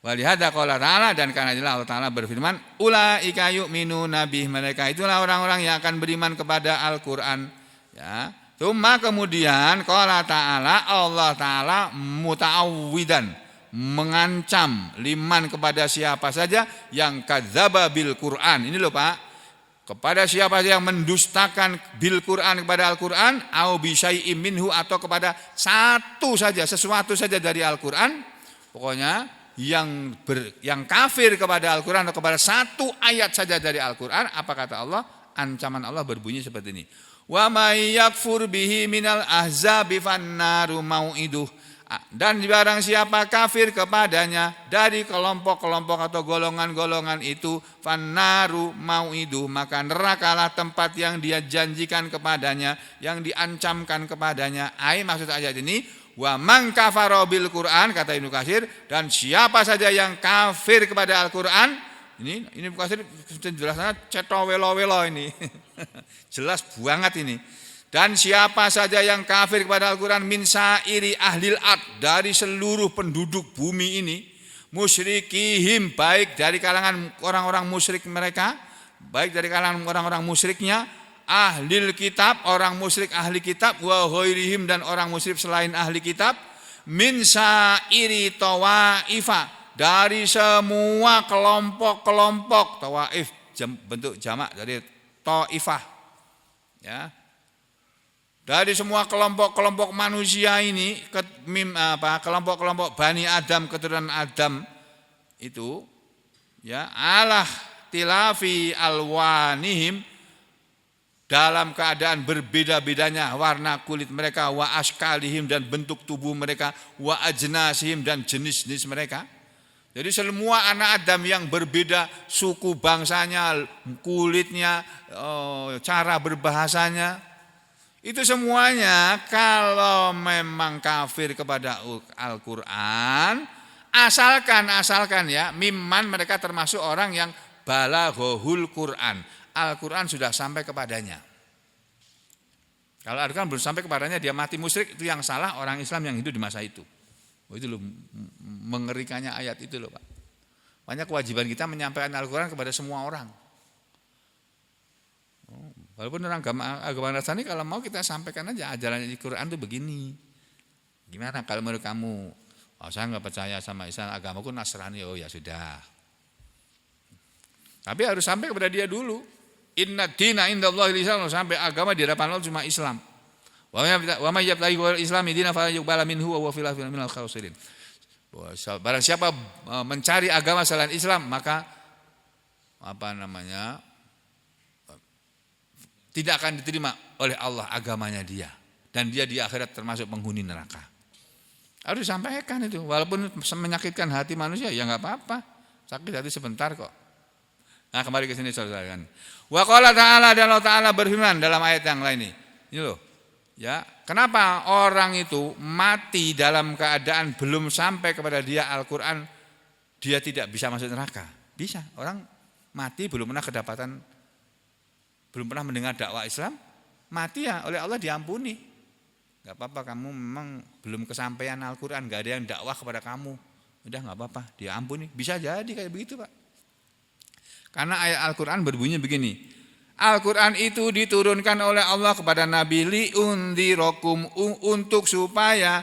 Walihada qala ta'ala, dan karena itulah Allah Ta'ala berfirman, ulaika yu'minuna bih, mereka itulah orang-orang yang akan beriman kepada Al-Qur'an. Ya. Cuma kemudian qala ta'ala, Allah Ta'ala muta'awwidan, mengancam liman kepada siapa saja yang kadzdzaba bil Qur'an. Ini loh Pak, kepada siapa saja yang mendustakan bil Qur'an, kepada Al-Qur'an, au bi syai'im minhu, atau kepada sesuatu saja dari Al-Qur'an. Pokoknya yang kafir kepada Al-Qur'an atau kepada satu ayat saja dari Al-Qur'an, apa kata Allah? Ancaman Allah berbunyi seperti ini. Wa may yakfur bihi minal ahzabi fannaru mau'iduh. Dan barang siapa kafir kepadanya dari kelompok-kelompok atau golongan-golongan itu, fannaru mau'iduh, maka nerakalah tempat yang dia janjikan kepadanya, yang diancamkan kepadanya. Maksud ayat ini, wa man kafara bil Qur'an, kata Ibnu Katsir, dan siapa saja yang kafir kepada Al-Qur'an, ini Ibnu Katsir jelasnya cetowelo-welo ini. Jelas banget ini. Dan siapa saja yang kafir kepada Al-Qur'an min sa'iri ahlil ard, dari seluruh penduduk bumi ini, musyrikihim, baik dari kalangan orang-orang musyrik mereka, baik dari kalangan orang-orang musyriknya, ahlil kitab, orang musyrik ahli kitab, wa ghairihim, dan orang musyrik selain ahli kitab, min sa'iri tawaifa, dari semua kelompok-kelompok, tawaif bentuk jamak dari taifah, ya, dari semua kelompok-kelompok manusia ini, kelompok-kelompok Bani Adam, keturunan Adam itu, ya, alah tilafi alwanihim, dalam keadaan berbeda-bedanya warna kulit mereka, wa askalihim, dan bentuk tubuh mereka, wa ajnasihim, dan jenis-jenis mereka. Jadi semua anak Adam yang berbeda suku bangsanya, kulitnya, cara berbahasanya, itu semuanya kalau memang kafir kepada Al-Qur'an, asalkan ya, mimman, mereka termasuk orang yang balaghul Qur'an, Al-Qur'an sudah sampai kepadanya. Kalau Al-Qur'an belum sampai kepadanya, dia mati musyrik, itu yang salah orang Islam yang hidup di masa itu. Itu loh mengerikannya ayat itu loh Pak. Banyak kewajiban kita menyampaikan Al-Qur'an kepada semua orang. Walaupun orang agama Nasrani, kalau mau kita sampaikan aja ajaran Al-Qur'an itu begini. Gimana kalau menurut kamu? Oh, saya nggak percaya sama Islam, agamaku Nasrani. Oh ya sudah. Tapi harus sampai kepada dia dulu. Inna dina indallahi Islam, sampai agama di hadapan Allah cuma Islam. Wa may yabtaghi ghairal islami dinan falan yuqbala minhu wa huwa fil akhirati minal khasirin. Barang siapa mencari agama selain Islam, maka tidak akan diterima oleh Allah agamanya dia, dan dia di akhirat termasuk penghuni neraka. Harus disampaikan itu, walaupun menyakitkan hati manusia, ya enggak apa-apa. Sakit hati sebentar kok. Nah, kembali ke sini saudara. Wa qala ta'ala, dan Allah Ta'ala berfirman dalam ayat yang lain ini. Ini loh. Ya, kenapa orang itu mati dalam keadaan belum sampai kepada dia Al-Qur'an, dia tidak bisa masuk neraka? Bisa. Orang mati belum pernah mendengar dakwah Islam, mati ya oleh Allah diampuni. Enggak apa-apa, kamu memang belum kesampaian Al-Qur'an, enggak ada yang dakwah kepada kamu. Udah enggak apa-apa, diampuni. Bisa jadi kayak begitu, Pak. Karena ayat Al-Qur'an berbunyi begini. Al-Qur'an itu diturunkan oleh Allah kepada Nabi liundhirakum, untuk supaya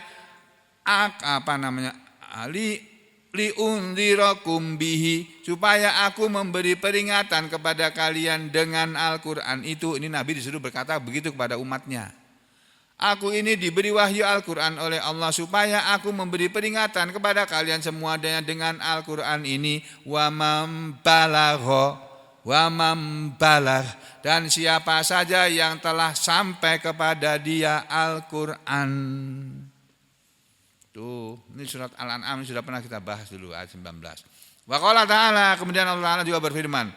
liundhirakum bihi, supaya aku memberi peringatan kepada kalian dengan Al-Qur'an itu. Ini Nabi disuruh berkata begitu kepada umatnya. Aku ini diberi wahyu Al-Qur'an oleh Allah supaya aku memberi peringatan kepada kalian semua dengan Al-Qur'an ini. Wa man balagh, dan siapa saja yang telah sampai kepada dia Al-Qur'an. Tuh, ini surat Al-An'am sudah pernah kita bahas dulu ayat 19. Wa qala ta'ala, kemudian Allah Ta'ala juga berfirman,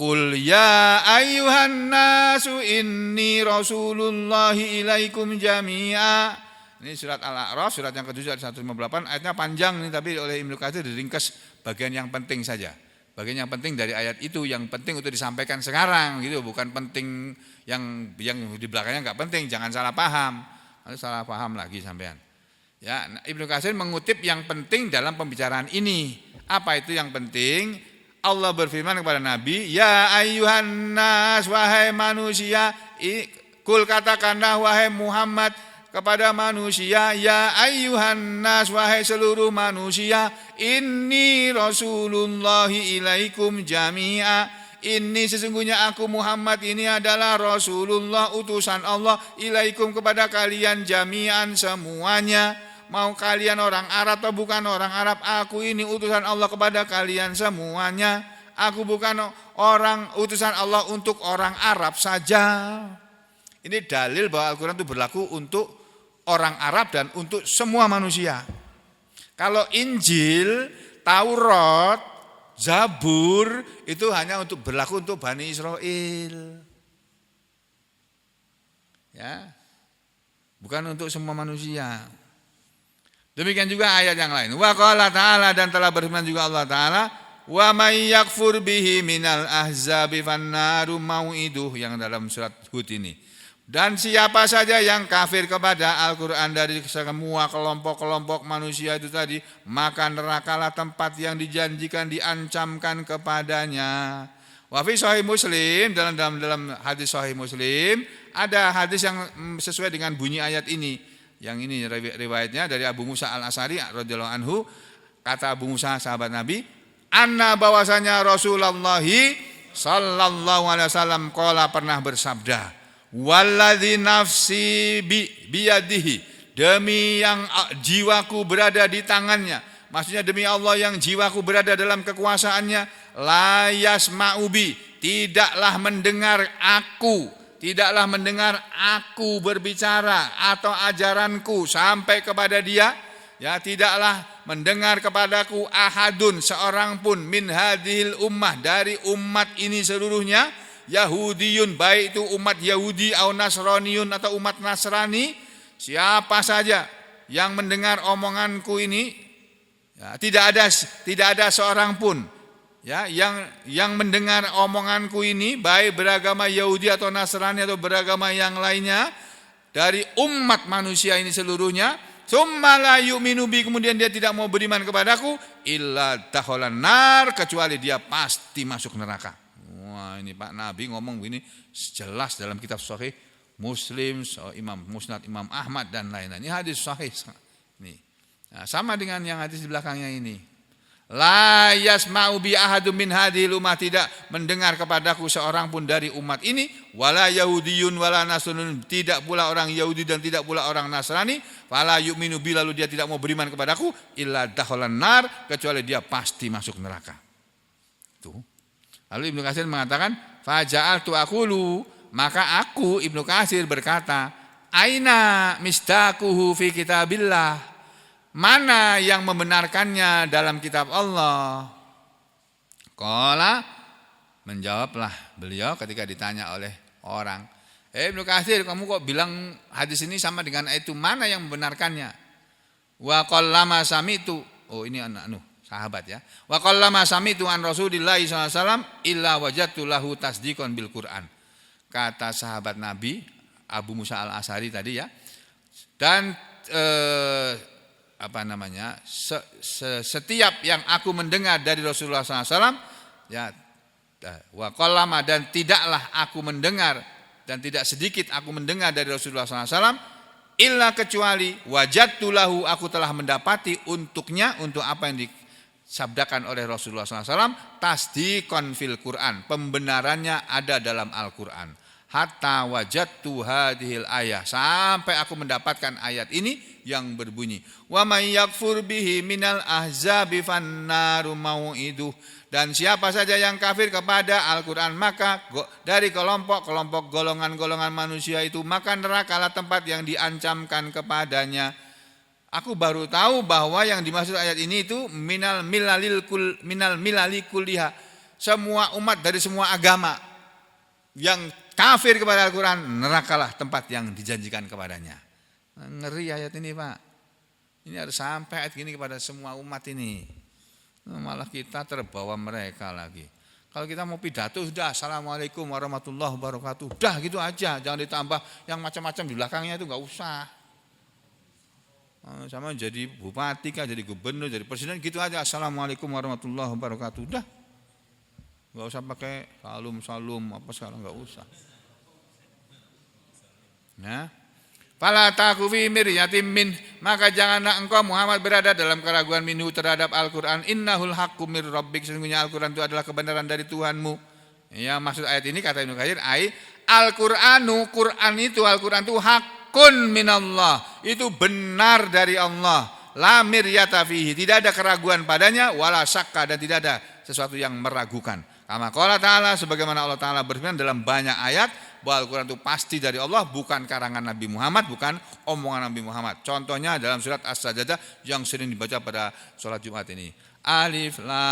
Qul ya ayyuhan nasu inni rasulullahi ilaikum jami'a. Ini surat Al-A'raf, surat yang ke-7 ayat 158. Ayatnya panjang nih, tapi oleh Ibnu Katsir diringkas bagian yang penting saja. Bagian yang penting dari ayat itu, yang penting untuk disampaikan sekarang gitu, bukan penting yang di belakangnya enggak penting, jangan salah paham. Nanti salah paham lagi sampean. Ya, Ibnu Katsir mengutip yang penting dalam pembicaraan ini. Apa itu yang penting? Allah berfirman kepada Nabi, ya ayyuhan nas, wahai manusia, kul katakanlah wahai Muhammad kepada manusia, ya ayyuhan nas, wahai seluruh manusia, inni rasulullahi ilaikum jami'a. Ini sesungguhnya aku Muhammad ini adalah Rasulullah, utusan Allah, ilaikum kepada kalian jami'an semuanya. Mau kalian orang Arab atau bukan orang Arab, aku ini utusan Allah kepada kalian semuanya. Aku bukan orang utusan Allah untuk orang Arab saja. Ini dalil bahwa Al-Quran itu berlaku untuk orang Arab dan untuk semua manusia. Kalau Injil, Taurat, Zabur itu hanya untuk berlaku untuk Bani Israel. Ya. Bukan untuk semua manusia. Demikian juga ayat yang lain. Wa qala ta'ala, dan telah berfirman juga Allah Ta'ala, wa may yakfur bihi minal ahzabi fannaru mau'iduh, yang dalam surat Hud ini. Dan siapa saja yang kafir kepada Al-Quran dari semua kelompok-kelompok manusia itu tadi, maka nerakalah tempat yang dijanjikan, diancamkan kepadanya. Wa fi sahih Muslim, dalam hadis sahih Muslim, ada hadis yang sesuai dengan bunyi ayat ini. Yang ini riwayatnya dari Abu Musa al-Asy'ari radhiyallahu anhu. Kata Abu Musa, sahabat Nabi, anna bahwasanya Rasulullah sallallahu alaihi wasallam qala, pernah bersabda, walladzi nafsi biyadihi, demi yang jiwaku berada di tangannya, maksudnya demi Allah yang jiwaku berada dalam kekuasaannya, la yasma'u bi, tidaklah mendengar aku berbicara atau ajaranku sampai kepada dia, ya, tidaklah mendengar kepadaku ahadun, seorang pun, min hadhil ummah, dari umat ini seluruhnya, Yahudiyun, baik itu umat Yahudi atau Nasraniyun atau umat Nasrani, siapa saja yang mendengar omonganku ini, ya, tidak ada seorang pun, ya, yang mendengar omonganku ini, baik beragama Yahudi atau Nasrani atau beragama yang lainnya dari umat manusia ini seluruhnya, tsumma la yu'minu bi, kemudian dia tidak mau beriman kepadaku, illa dakhalan nar, kecuali dia pasti masuk neraka. Wah, ini Pak Nabi ngomong begini jelas dalam kitab Sahih Muslim, Imam Musnad Imam Ahmad dan lain-lain. Ini hadis sahih. Nih. Nah, sama dengan yang hadis di belakangnya ini. La yasma'u bi ahadum min hadhil ummah, tidak mendengar kepadaku seorang pun dari umat ini, wala yahudiyun wala nasrani, tidak pula orang Yahudi dan tidak pula orang Nasrani, fala yu'minu bi, lalu dia tidak mau beriman kepadaku, illa dakhalan nar, kecuali dia pasti masuk neraka. Tuh. Lalu Ibnu Katsir mengatakan, faja'altu aqulu, maka aku Ibnu Katsir berkata, aina misdaquhu fi kitabillah, mana yang membenarkannya dalam kitab Allah? Qala, menjawablah beliau ketika ditanya oleh orang, Ibnu Katsir, kamu kok bilang hadis ini sama dengan itu, mana yang membenarkannya? Wa qallama samitu, oh ini sahabat ya. Wa qallama samitu an Rasulillah sallallahu alaihi wasallam illa wajadtu lahu tasdiqan bil Quran. Kata sahabat Nabi Abu Musa al-Asy'ari tadi ya. Dan setiap yang aku mendengar dari Rasulullah sallallahu alaihi wasallam, ya, wa qallama, dan tidaklah aku mendengar dan tidak sedikit aku mendengar dari Rasulullah sallallahu alaihi wasallam, illa kecuali wajadtu lahu, aku telah mendapati untuknya, untuk apa yang sabdakan oleh Rasulullah SAW, tasdiqan fil Quran, pembenarannya ada dalam Al-Quran. Hatta wajadtu hadhil ayah, sampai aku mendapatkan ayat ini yang berbunyi, wa may yakfur bihi minal ahzabi fannaru mau'iduh, dan siapa saja yang kafir kepada Al-Quran, maka dari kelompok-kelompok golongan-golongan manusia itu, maka nerakalah tempat yang diancamkan kepadanya. Aku baru tahu bahwa yang dimaksud ayat ini itu minal milali kulliha, semua umat dari semua agama yang kafir kepada Al-Quran, nerakalah tempat yang dijanjikan kepadanya. Ngeri ayat ini Pak. Ini harus sampai ayat gini kepada semua umat ini. Malah kita terbawa mereka lagi. Kalau kita mau pidato sudah assalamualaikum warahmatullahi wabarakatuh, udah gitu aja, jangan ditambah yang macam-macam di belakangnya, itu nggak usah. Sama jadi bupati kah, jadi gubernur, jadi presiden gitu aja. Assalamualaikum warahmatullahi wabarakatuh. Udah. Enggak usah pakai salum apa sekarang, enggak usah. Ya. Fala taku fi miryatin min, maka janganlah engkau Muhammad berada dalam keraguan minhu terhadap Al-Qur'an. Innahul haqqu mir rabbik, sesungguhnya Al-Qur'an itu adalah kebenaran dari Tuhanmu. Ya, maksud ayat ini kata Ibnu Katsir, Al-Qur'an itu hakun minallah, itu benar dari Allah. La miryata fihi, tidak ada keraguan padanya, wala syakka, dan tidak ada sesuatu yang meragukan. Kama qala ta'ala, sebagaimana Allah Ta'ala berfirman dalam banyak ayat bahwa Al-Quran itu pasti dari Allah, bukan karangan Nabi Muhammad, bukan omongan Nabi Muhammad. Contohnya dalam surat As-Sajdah yang sering dibaca pada sholat Jumat ini. Alif Lam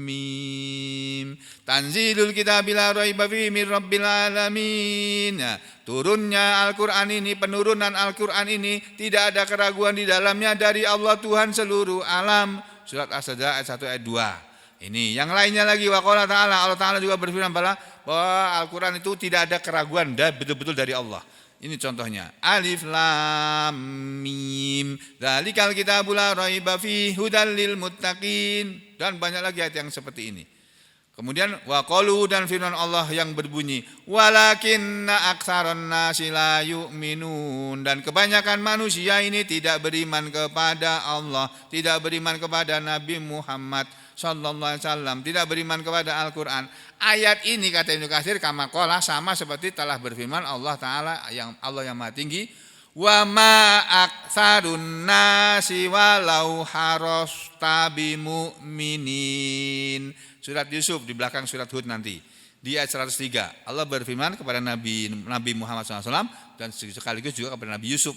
Mim, Tanzilul Kitabil la raiba fihi mir rabbil alamin. Turunnya Al-Quran ini, penurunan Al-Quran ini tidak ada keraguan di dalamnya dari Allah Tuhan seluruh alam. Surat As-Sajdah ayat 1 ayat 2. Ini yang lainnya lagi, waqala ta'ala, Allah Ta'ala juga berfirman bahwa Al-Quran itu tidak ada keraguan, dan betul-betul dari Allah. Ini contohnya. Alif Lam Mim, dzalikal kitabul la raiba fihi hudal lil muttaqin, dan banyak lagi ayat yang seperti ini. Kemudian waqalu, dan firman Allah yang berbunyi walakinna aktsaron nasi la yu'minun, dan kebanyakan manusia ini tidak beriman kepada Allah, tidak beriman kepada Nabi Muhammad sallallahu alaihi wasallam, tidak beriman kepada Al-Qur'an. Ayat ini kata Ibnu Katsir kama qala, sama seperti telah berfirman Allah Taala, yang Allah yang Maha Tinggi, wa ma aktsarun nasi walau harasta bimu'minin. Surat Yusuf di belakang surat Hud nanti. Di ayat 103 Allah berfirman kepada Nabi Muhammad SAW dan sekaligus juga kepada Nabi Yusuf.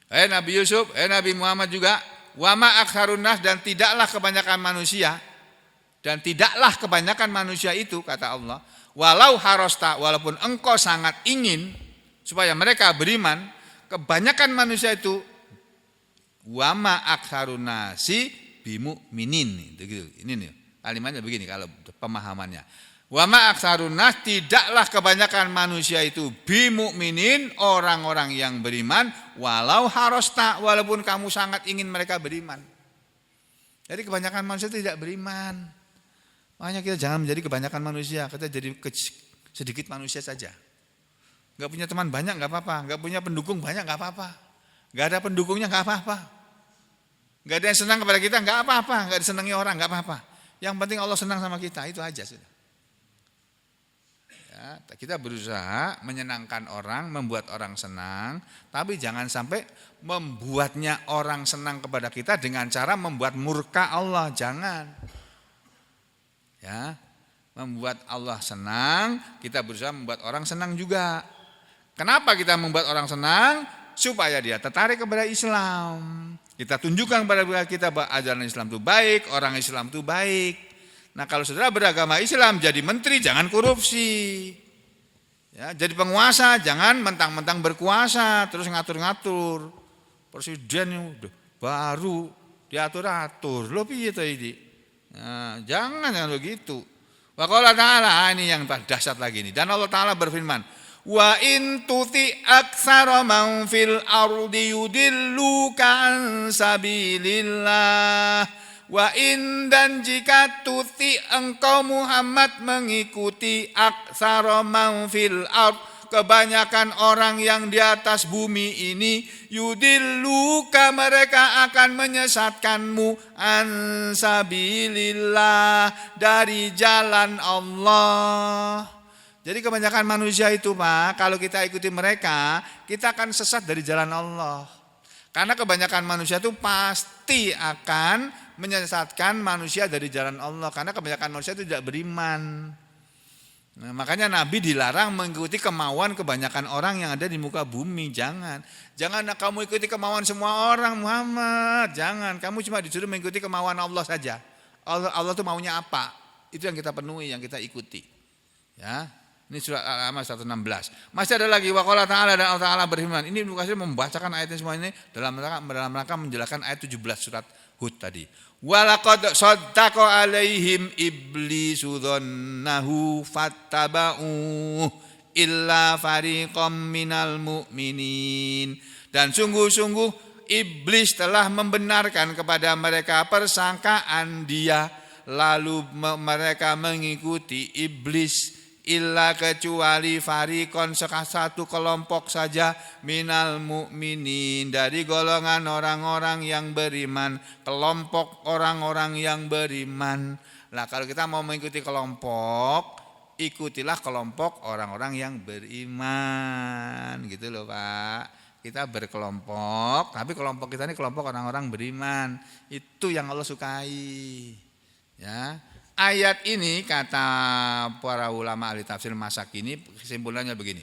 Nabi Yusuf, Nabi Muhammad juga, wa ma aktsarun nas, dan tidaklah kebanyakan manusia, dan tidaklah kebanyakan manusia itu kata Allah, walau harasta, walaupun engkau sangat ingin supaya mereka beriman, kebanyakan manusia itu wa ma aktsarun nasi bimu'minin. Ini nih kalimatnya begini kalau pemahamannya. Wa ma aktsarun nas, tidaklah kebanyakan manusia itu bimu'minin, orang-orang yang beriman, walau harasta, walaupun kamu sangat ingin mereka beriman. Jadi kebanyakan manusia tidak beriman. Makanya kita jangan menjadi kebanyakan manusia, kita jadi sedikit manusia saja. Enggak punya teman banyak enggak apa-apa, enggak punya pendukung banyak enggak apa-apa. Enggak ada pendukungnya enggak apa-apa. Enggak ada yang senang kepada kita enggak apa-apa, enggak disenangi orang enggak apa-apa. Yang penting Allah senang sama kita, itu aja sudah. Ya, kita berusaha menyenangkan orang, membuat orang senang, tapi jangan sampai membuatnya orang senang kepada kita dengan cara membuat murka Allah, jangan. Ya, membuat Allah senang, kita berusaha membuat orang senang juga. Kenapa kita membuat orang senang? Supaya dia tertarik kepada Islam. Kita tunjukkan kepada kita bahwa ajaran Islam itu baik, orang Islam itu baik. Nah, kalau saudara beragama Islam, jadi menteri jangan korupsi. Ya, jadi penguasa jangan mentang-mentang berkuasa terus ngatur-ngatur. Presiden baru diatur-atur. Loh piye to iki? Nah, jangan begitu. Wa qala ta'ala, ini yang dahsyat lagi ini. Dan Allah Ta'ala berfirman, wa in tuti aktsara man fil ardi yudilluka an sabilillah, wa in, dan jika tuti engkau Muhammad mengikuti aktsara man fil ard, kebanyakan orang yang di atas bumi ini, yudilluka, mereka akan menyesatkanmu, an sabilillah, dari jalan Allah. Jadi kebanyakan manusia itu Pak, kalau kita ikuti mereka, kita akan sesat dari jalan Allah. Karena kebanyakan manusia itu pasti akan menyesatkan manusia dari jalan Allah. Karena kebanyakan manusia itu tidak beriman. Nah, makanya Nabi dilarang mengikuti kemauan kebanyakan orang yang ada di muka bumi. Jangan kamu ikuti kemauan semua orang Muhammad. Jangan, kamu cuma disuruh mengikuti kemauan Allah saja. Allah itu maunya apa? Itu yang kita penuhi, yang kita ikuti. Ya. Ini surat Al-An'am 116. Masih ada lagi waqala ta'ala, dan Allah Ta'ala berfirman. Ini Ibnu Katsir membacakan ayatnya semua ini dalam rangka menjelaskan ayat 17 surat Hud tadi. Walaqad saddaqa alaihim iblisu dhannahu fattaba'u. illa fariqam minal mu'minin. Dan sungguh-sungguh iblis telah membenarkan kepada mereka persangkaan dia, lalu mereka mengikuti iblis, illa kecuali fariqon satu kelompok saja minal mu'minin dari golongan orang-orang yang beriman, kelompok orang-orang yang beriman. Nah, kalau kita mau mengikuti kelompok, ikutilah kelompok orang-orang yang beriman, gitu loh Pak. Kita berkelompok, tapi kelompok kita ini kelompok orang-orang beriman. Itu yang Allah sukai. Ya. Ayat ini kata para ulama ahli tafsir masa kini kesimpulannya begini.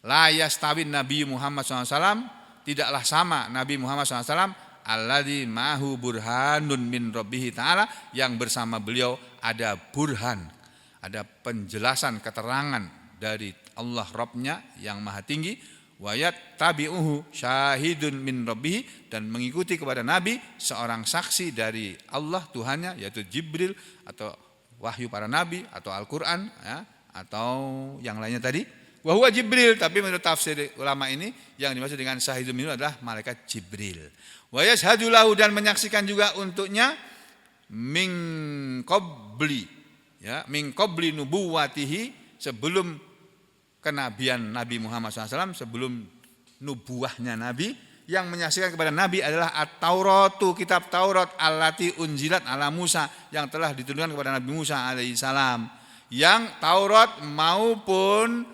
La yastawin Nabi Muhammad SAW, tidaklah sama Nabi Muhammad SAW alladzi mahu burhanun min rabbihi ta'ala, yang bersama beliau ada burhan, ada penjelasan keterangan dari Allah Rabbnya yang maha tinggi, wayat tabi'uhu syahidun min rabbihi, dan mengikuti kepada Nabi seorang saksi dari Allah Tuhannya, yaitu Jibril atau wahyu para nabi atau Al-Quran, ya, atau yang lainnya tadi. Wahwa Jibril, tapi menurut tafsir ulama ini yang dimaksud dengan syahidun minhu adalah malaikat Jibril. Wa yashhadu lahu, dan menyaksikan juga untuknya min qabli, ya, min qabli nubuwatihi, sebelum kenabian Nabi Muhammad SAW, sebelum nubuahnya Nabi. Yang menyaksikan kepada Nabi adalah At-Tauratu, kitab Taurat, allati unzilat ala Musa, yang telah diturunkan kepada Nabi Musa alaihissalam. Yang Taurat maupun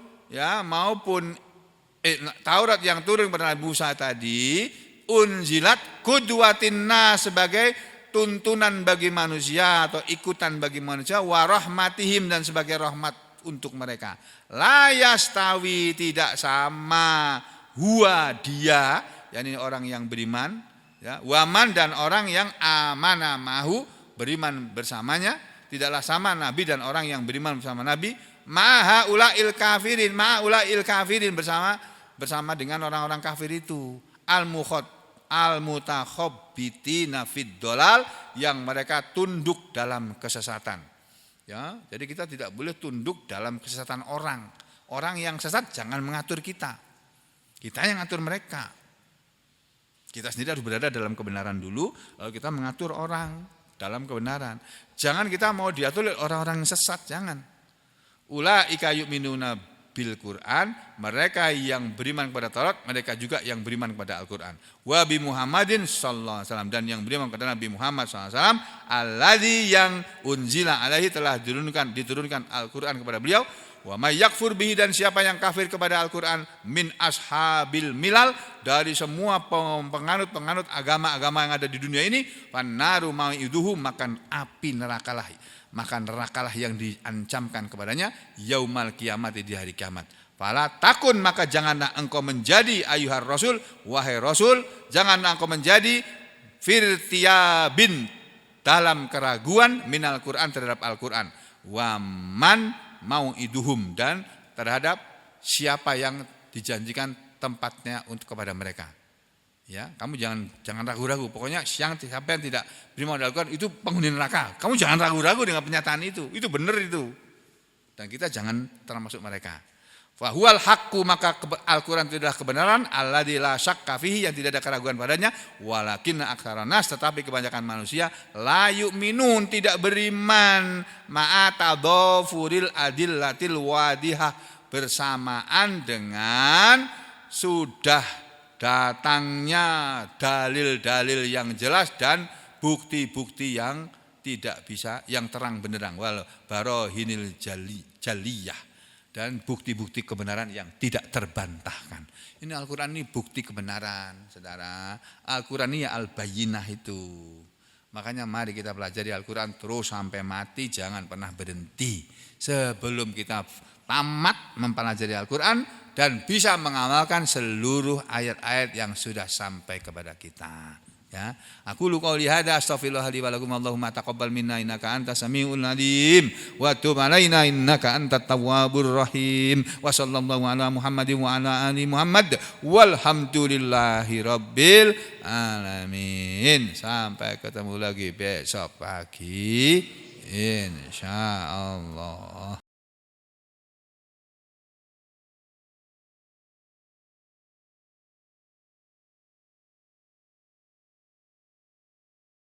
Taurat yang turun kepada Nabi Musa tadi, unzilat qudwatin nas, sebagai tuntunan bagi manusia atau ikutan bagi manusia, wa rahmatihim, dan sebagai rahmat untuk mereka. La yastawi, tidak sama, huwa dia, yakni orang yang beriman, ya, waman, dan orang yang amana mahu, beriman bersamanya, tidaklah sama Nabi dan orang yang beriman bersama Nabi, ma'ulail kafirin, bersama dengan orang-orang kafir itu, al-mutakhabbitina fid dolal, yang mereka tunduk dalam kesesatan. Ya, jadi kita tidak boleh tunduk dalam kesesatan orang. Orang yang sesat jangan mengatur kita. Kita yang ngatur mereka. Kita sendiri harus berada dalam kebenaran dulu, lalu kita mengatur orang dalam kebenaran. Jangan kita mau diatur oleh orang-orang yang sesat, jangan. Ulaika yu'minuna bil Qur'an, mereka yang beriman kepada Taurat, mereka juga yang beriman kepada Al-Qur'an. Wa bi Muhammadin sallallahu alaihi wasallam, dan yang beriman kepada Nabi Muhammad sallallahu alaihi wasallam, alladzi yang unzila alaihi, telah diturunkan Al-Qur'an kepada beliau. Wa may yakfur bihi, dan siapa yang kafir kepada Al-Qur'an, min ashabil milal, dari semua penganut agama-agama yang ada di dunia ini, fannaru ma'iduhu, makan api nerakalah, yang diancamkan kepadanya yaumal kiamat, di hari kiamat. Fala takun, maka janganlah engkau menjadi ayuhar rasul, wahai rasul, janganlah engkau menjadi firtiyabin, dalam keraguan, minal Qur'an, terhadap Al-Qur'an, waman mau iduhum, dan terhadap siapa yang dijanjikan tempatnya untuk kepada mereka. Ya, kamu jangan ragu-ragu. Pokoknya siapa yang tidak beriman kepada Al-Qur'an itu penghuni neraka. Kamu jangan ragu-ragu dengan pernyataan itu. Itu benar itu. Dan kita jangan termasuk mereka. Fa huwal haqqu, maka Al-Qur'an itu adalah kebenaran, alladzi la syakka fihi, yang tidak ada keraguan padanya, walakinna aktsaran nas, tetapi kebanyakan manusia la yu'minun, tidak beriman, ma'atadhafuril adillatil wadihah, bersamaan dengan sudah datangnya dalil-dalil yang jelas dan bukti-bukti yang tidak bisa, yang terang benderang, wal barohinil jaliyah, dan bukti-bukti kebenaran yang tidak terbantahkan. Ini Al-Quran ini bukti kebenaran, saudara. Al-Quran ini ya al-bayyinah itu. Makanya mari kita pelajari Al-Quran terus sampai mati, jangan pernah berhenti. Sebelum kita tamat mempelajari Al-Quran dan bisa mengamalkan seluruh ayat-ayat yang sudah sampai kepada kita. Ya, aku lu qauli hada astaghfirullah li wa lakum, Allahumma taqabbal minna innaka antas samiul alim wa tub alaina innaka antat tawwabur rahim. Wa sallallahu ala Muhammadin wa ala ali Muhammad walhamdulillahi rabbil alamin. Sampai ketemu lagi besok pagi insyaallah.